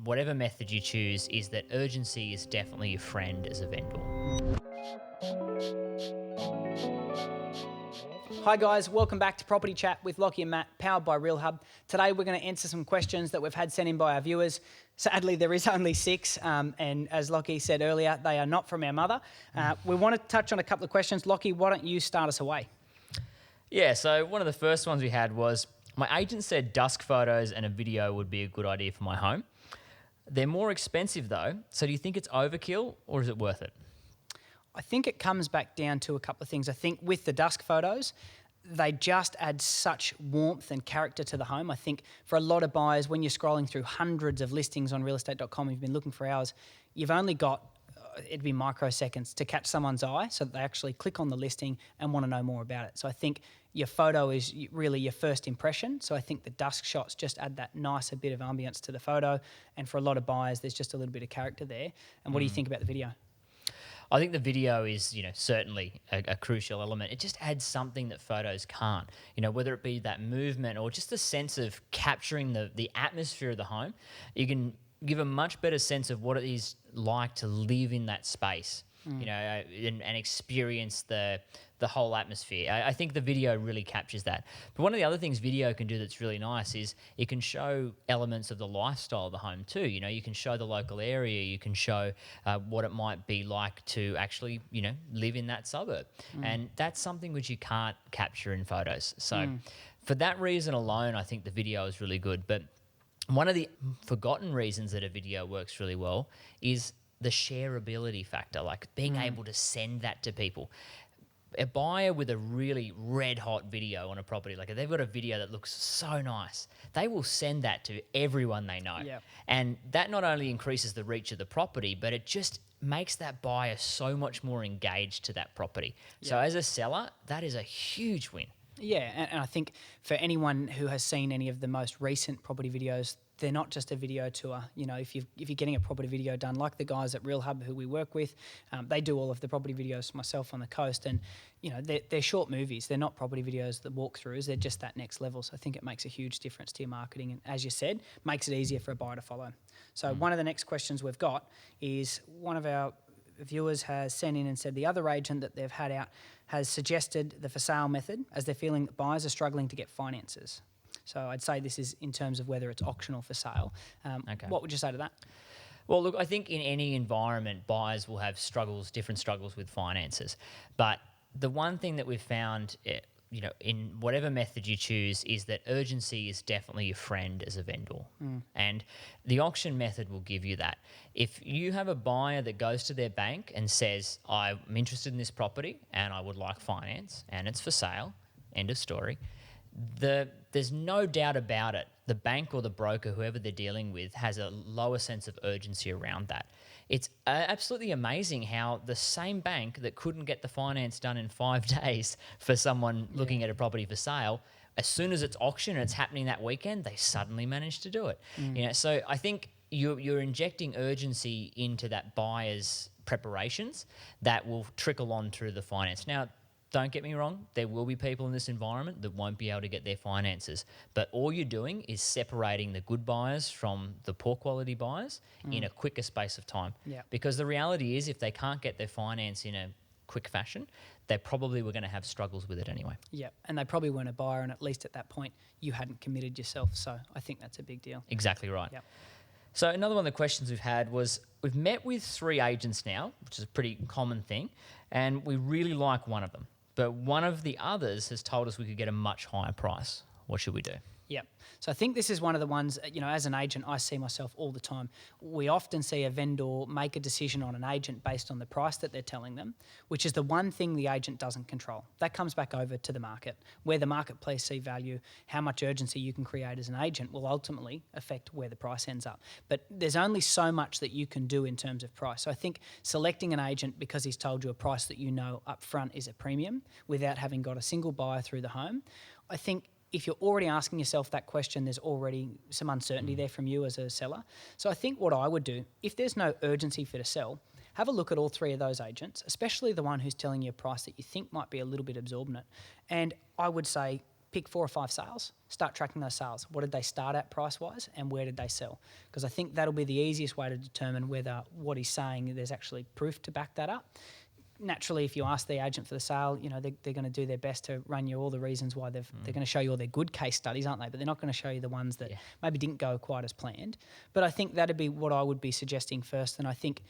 whatever method you choose, is that urgency is definitely your friend as a vendor. Hi guys, welcome back to Property Chat with Lachy and Matt, powered by Realhub. Today we're going to answer some questions that we've had sent in by our viewers. Sadly, there is only 6, and as Lachy said earlier, they are not from our mother. We want to touch on a couple of questions. Lachy, why don't you start us away? Yeah, so one of the first ones we had was, my agent said dusk photos and a video would be a good idea for my home. They're more expensive though, so do you think it's overkill or is it worth it? I think it comes back down to a couple of things. I think with the dusk photos, they just add such warmth and character to the home. I think for a lot of buyers, when you're scrolling through hundreds of listings on realestate.com, you've been looking for hours, you've only got, it'd be microseconds to catch someone's eye so that they actually click on the listing and want to know more about it. So I think your photo is really your first impression. So I think the dusk shots just add that nicer bit of ambience to the photo. And for a lot of buyers, there's just a little bit of character there. And what do you think about the video? I think the video is, certainly a crucial element. It just adds something that photos can't, whether it be that movement or just a sense of capturing the atmosphere of the home. You can give a much better sense of what it is like to live in that space, and experience the whole atmosphere. I think the video really captures that. But one of the other things video can do that's really nice is it can show elements of the lifestyle of the home too. You can show the local area, you can show what it might be like to actually, live in that suburb. And that's something which you can't capture in photos. So for that reason alone, I think the video is really good. But one of the forgotten reasons that a video works really well is the shareability factor, like being able to send that to people. A buyer with a really red hot video on a property, like if they've got a video that looks so nice, they will send that to everyone they know. Yep. And that not only increases the reach of the property, but it just makes that buyer so much more engaged to that property. Yep. So as a seller, that is a huge win. Yeah, and I think for anyone who has seen any of the most recent property videos, they're not just a video tour. If you're getting a property video done, like the guys at Realhub who we work with, they do all of the property videos myself on the coast, and they're short movies. They're not property videos that walkthroughs. They're just that next level. So I think it makes a huge difference to your marketing, and as you said, makes it easier for a buyer to follow. So one of the next questions we've got is, one of our viewers has sent in and said the other agent that they've had out has suggested the for sale method as they're feeling that buyers are struggling to get finances. So I'd say this is in terms of whether it's auction or for sale. Okay. What would you say to that? Well, look, I think in any environment, buyers will have different struggles with finances. But the one thing that we've found, in whatever method you choose, is that urgency is definitely your friend as a vendor. And the auction method will give you that. If you have a buyer that goes to their bank and says, I'm interested in this property and I would like finance and it's for sale, end of story, there's no doubt about it, the bank or the broker, whoever they're dealing with, has a lower sense of urgency around that. It's absolutely amazing how the same bank that couldn't get the finance done in 5 days for someone looking at a property for sale, as soon as it's auction and it's happening that weekend, they suddenly manage to do it. So I think you're injecting urgency into that buyer's preparations that will trickle on through the finance. Now, don't get me wrong, there will be people in this environment that won't be able to get their finances. But all you're doing is separating the good buyers from the poor quality buyers in a quicker space of time. Yeah. Because the reality is, if they can't get their finance in a quick fashion, they probably were going to have struggles with it anyway. Yeah, and they probably weren't a buyer, and at least at that point, you hadn't committed yourself. So I think that's a big deal. Exactly right. Yep. So another one of the questions we've had was, we've met with 3 agents now, which is a pretty common thing, and we really like one of them. But one of the others has told us we could get a much higher price. What should we do? Yeah. So I think this is one of the ones, as an agent, I see myself all the time. We often see a vendor make a decision on an agent based on the price that they're telling them, which is the one thing the agent doesn't control. That comes back over to the market. Where the marketplace see value, how much urgency you can create as an agent will ultimately affect where the price ends up. But there's only so much that you can do in terms of price. So I think selecting an agent because he's told you a price that you know up front is a premium without having got a single buyer through the home, I think if you're already asking yourself that question, there's already some uncertainty there from you as a seller. So I think what I would do, if there's no urgency for to sell, have a look at all 3 of those agents, especially the one who's telling you a price that you think might be a little bit exorbitant. And I would say, pick 4 or 5 sales, start tracking those sales. What did they start at price-wise and where did they sell? Because I think that'll be the easiest way to determine whether what he's saying, there's actually proof to back that up. Naturally, if you ask the agent for the sale, they're going to do their best to run you all the reasons why they're going to show you all their good case studies, aren't they? But they're not going to show you the ones that maybe didn't go quite as planned. But I think that'd be what I would be suggesting first. And I think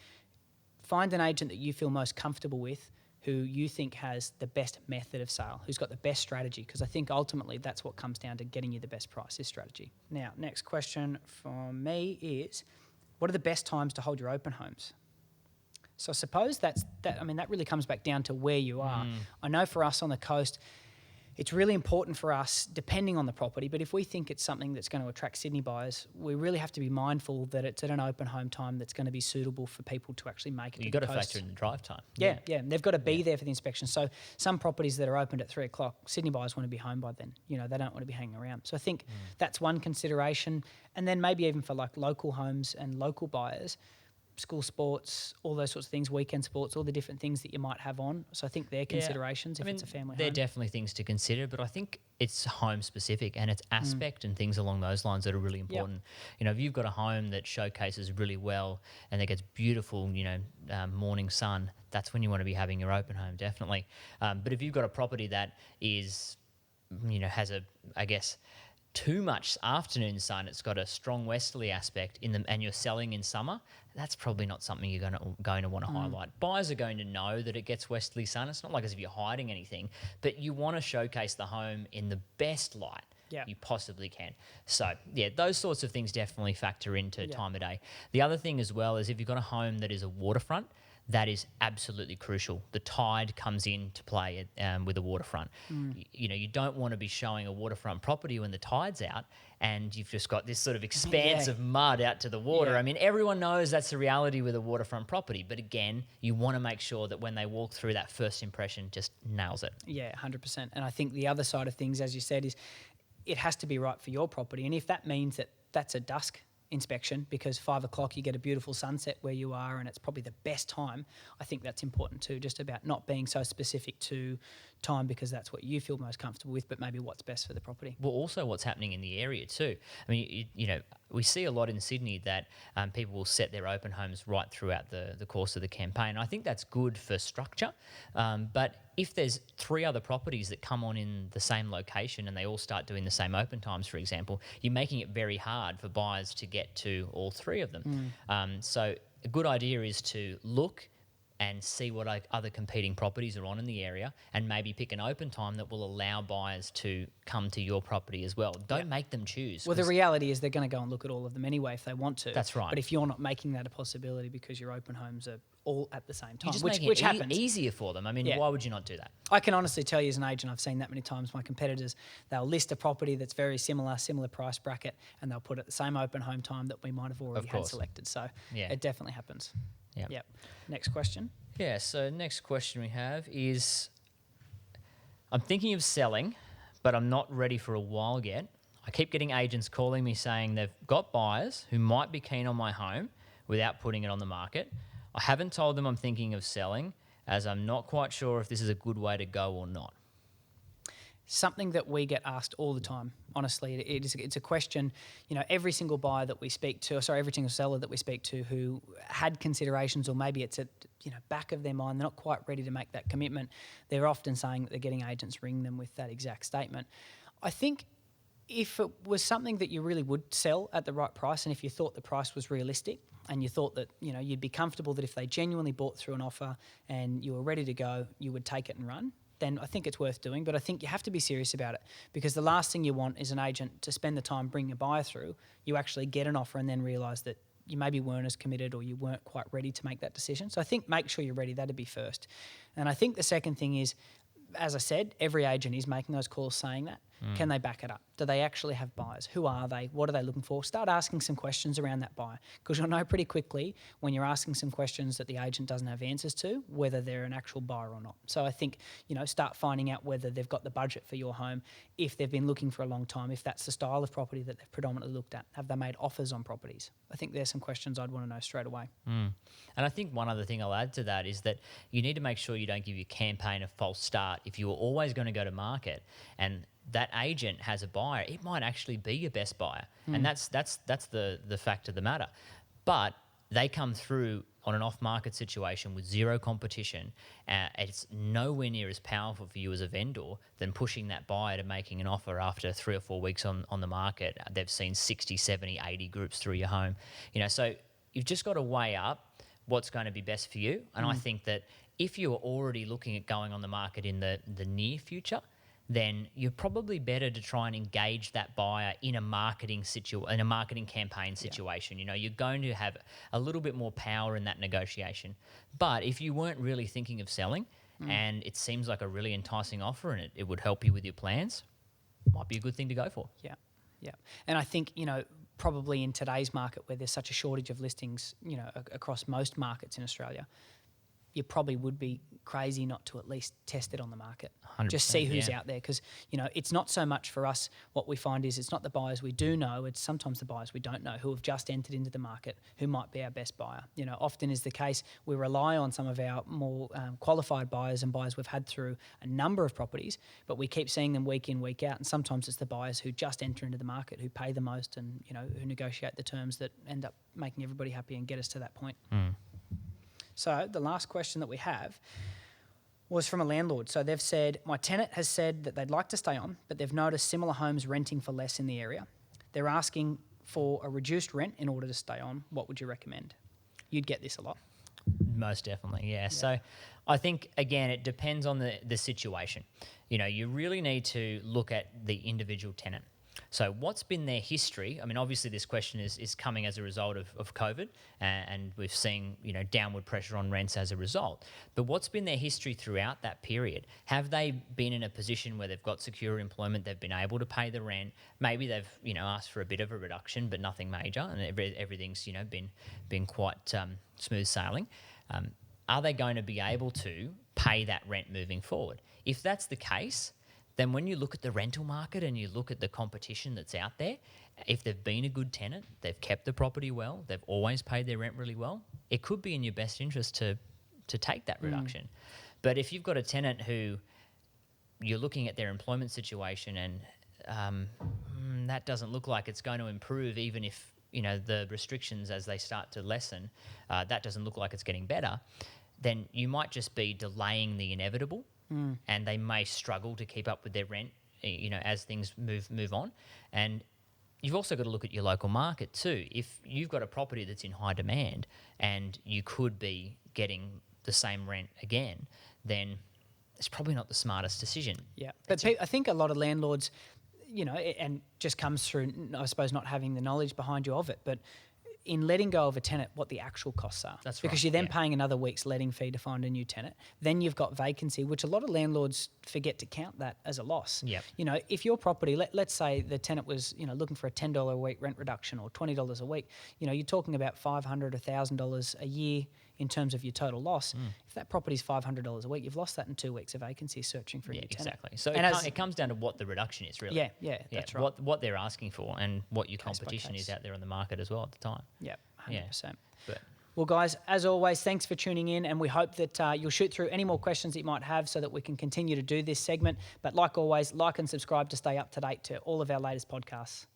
find an agent that you feel most comfortable with, who you think has the best method of sale, who's got the best strategy, because I think ultimately that's what comes down to getting you the best price is strategy. Now, next question from me is, what are the best times to hold your open homes? So I suppose that really comes back down to where you are. I know for us on the coast, it's really important for us, depending on the property, but if we think it's something that's going to attract Sydney buyers, we really have to be mindful that it's at an open home time that's going to be suitable for people to actually make it to the coast. You've got to factor in the drive time. Yeah. They've got to be there for the inspection. So some properties that are opened at 3 o'clock, Sydney buyers want to be home by then. They don't want to be hanging around. So I think that's one consideration. And then maybe even for like local homes and local buyers, school sports, all those sorts of things, weekend sports, all the different things that you might have on. So I think they're considerations if it's a family they're home. definitely things to consider, but I think it's home specific and it's aspect and things along those lines that are really important. If you've got a home that showcases really well and that gets beautiful, morning sun, that's when you want to be having your open home, definitely. But if you've got a property that is, has too much afternoon sun, it's got a strong westerly aspect and you're selling in summer, that's probably not something you're going to want to highlight. Buyers are going to know that it gets westerly sun. It's not like as if you're hiding anything, but you want to showcase the home in the best light you possibly can. So, those sorts of things definitely factor into time of day. The other thing as well is if you've got a home that is a waterfront, that is absolutely crucial. The tide comes into play with a waterfront. You don't want to be showing a waterfront property when the tide's out and you've just got this sort of expanse of mud out to the water. Everyone knows that's the reality with a waterfront property. But again, you want to make sure that when they walk through, that first impression just nails it. Yeah, 100%. And I think the other side of things, as you said, is it has to be right for your property. And if that means that that's a dusk inspection because 5 o'clock you get a beautiful sunset where you are and it's probably the best time, I think that's important too, just about not being so specific to time because that's what you feel most comfortable with, but maybe what's best for the property. Well, also what's happening in the area too. We see a lot in Sydney that people will set their open homes right throughout the course of the campaign. I think that's good for structure, but if there's 3 other properties that come on in the same location and they all start doing the same open times, for example, you're making it very hard for buyers to get to all 3 of them. So a good idea is to look and see what other competing properties are on in the area and maybe pick an open time that will allow buyers to come to your property as well. Don't make them choose. Well, the reality is they're going to go and look at all of them anyway if they want to. That's right. But if you're not making that a possibility because your open homes are all at the same time, You're just which making it happens. easier for them. Why would you not do that? I can honestly tell you as an agent, I've seen that many times. My competitors, they'll list a property that's very similar price bracket, and they'll put it at the same open home time that we might have already had selected. So it definitely happens. Yep. Next question. Yeah, so next question we have is, I'm thinking of selling, but I'm not ready for a while yet. I keep getting agents calling me saying they've got buyers who might be keen on my home without putting it on the market. I haven't told them I'm thinking of selling as I'm not quite sure if this is a good way to go or not. Something that we get asked all the time, honestly. It's a question, every single buyer that we speak to, every single seller that we speak to who had considerations or maybe it's at back of their mind, they're not quite ready to make that commitment. They're often saying that they're getting agents ring them with that exact statement. I think if it was something that you really would sell at the right price and if you thought the price was realistic and you thought that, you'd be comfortable that if they genuinely bought through an offer and you were ready to go, you would take it and run, then I think it's worth doing. But I think you have to be serious about it because the last thing you want is an agent to spend the time bringing a buyer through, you actually get an offer and then realise that you maybe weren't as committed or you weren't quite ready to make that decision. So I think make sure you're ready. That'd be first. And I think the second thing is, as I said, every agent is making those calls saying that. Can they back it up? Do they actually have buyers? Who are they? What are they looking for? Start asking some questions around that buyer because you'll know pretty quickly when you're asking some questions that the agent doesn't have answers to, whether they're an actual buyer or not. So I think, start finding out whether they've got the budget for your home, if they've been looking for a long time, if that's the style of property that they've predominantly looked at. Have they made offers on properties? I think there's some questions I'd want to know straight away. And I think one other thing I'll add to that is that you need to make sure you don't give your campaign a false start. If you were always going to go to market and that agent has a buyer, it might actually be your best buyer, and that's the fact of the matter. But they come through on an off-market situation with zero competition. It's nowhere near as powerful for you as a vendor than pushing that buyer to making an offer after 3 or 4 weeks on the market. They've seen 60, 70, 80 groups through your home. So you've just got to weigh up what's going to be best for you. And I think that if you're already looking at going on the market in the near future, then you're probably better to try and engage that buyer in a marketing campaign situation. You're going to have a little bit more power in that negotiation. But if you weren't really thinking of selling and it seems like a really enticing offer and it would help you with your plans, might be a good thing to go for. Yeah. Yeah. And I think, probably in today's market where there's such a shortage of listings, across most markets in Australia, you probably would be crazy not to at least test it on the market. Just see who's out there, because it's not so much for us. What we find is it's not the buyers we do know, it's sometimes the buyers we don't know who have just entered into the market who might be our best buyer. Often is the case we rely on some of our more qualified buyers and buyers we've had through a number of properties, but we keep seeing them week in, week out, and sometimes it's the buyers who just enter into the market who pay the most and who negotiate the terms that end up making everybody happy and get us to that point. So the last question that we have was from a landlord. So they've said, my tenant has said that they'd like to stay on, but they've noticed similar homes renting for less in the area. They're asking for a reduced rent in order to stay on. What would you recommend? You'd get this a lot. Most definitely, yeah. So I think, again, it depends on the situation. You really need to look at the individual tenant. So what's been their history? I mean, obviously this question is coming as a result of COVID, and we've seen, downward pressure on rents as a result. But what's been their history throughout that period? Have they been in a position where they've got secure employment, they've been able to pay the rent? Maybe they've, asked for a bit of a reduction, but nothing major, and everything's, been quite smooth sailing. Are they going to be able to pay that rent moving forward? If that's the case, then when you look at the rental market and you look at the competition that's out there, if they've been a good tenant, they've kept the property well, they've always paid their rent really well, it could be in your best interest to take that reduction. But if you've got a tenant who you're looking at their employment situation and that doesn't look like it's going to improve, even if the restrictions as they start to lessen, that doesn't look like it's getting better, then you might just be delaying the inevitable. And they may struggle to keep up with their rent, as things move on. And you've also got to look at your local market too. If you've got a property that's in high demand and you could be getting the same rent again, then it's probably not the smartest decision. Yeah, but I think a lot of landlords, and just comes through, I suppose, not having the knowledge behind you of it, but in letting go of a tenant, what the actual costs are. That's right. Because you're then paying another week's letting fee to find a new tenant. Then you've got vacancy, which a lot of landlords forget to count that as a loss. Yep. If your property, let's say the tenant was, looking for a $10 a week rent reduction or $20 a week, you're talking about $500, $1,000 a year in terms of your total loss. If that property's $500 a week, you've lost that in 2 weeks of vacancy searching for a new tenant. Exactly. So it comes down to what the reduction is, really. Yeah, that's right. What they're asking for and what your competition is out there on the market as well at the time. Yeah, 100%. But well, guys, as always, thanks for tuning in, and we hope that you'll shoot through any more questions that you might have so that we can continue to do this segment. But like always, like and subscribe to stay up to date to all of our latest podcasts.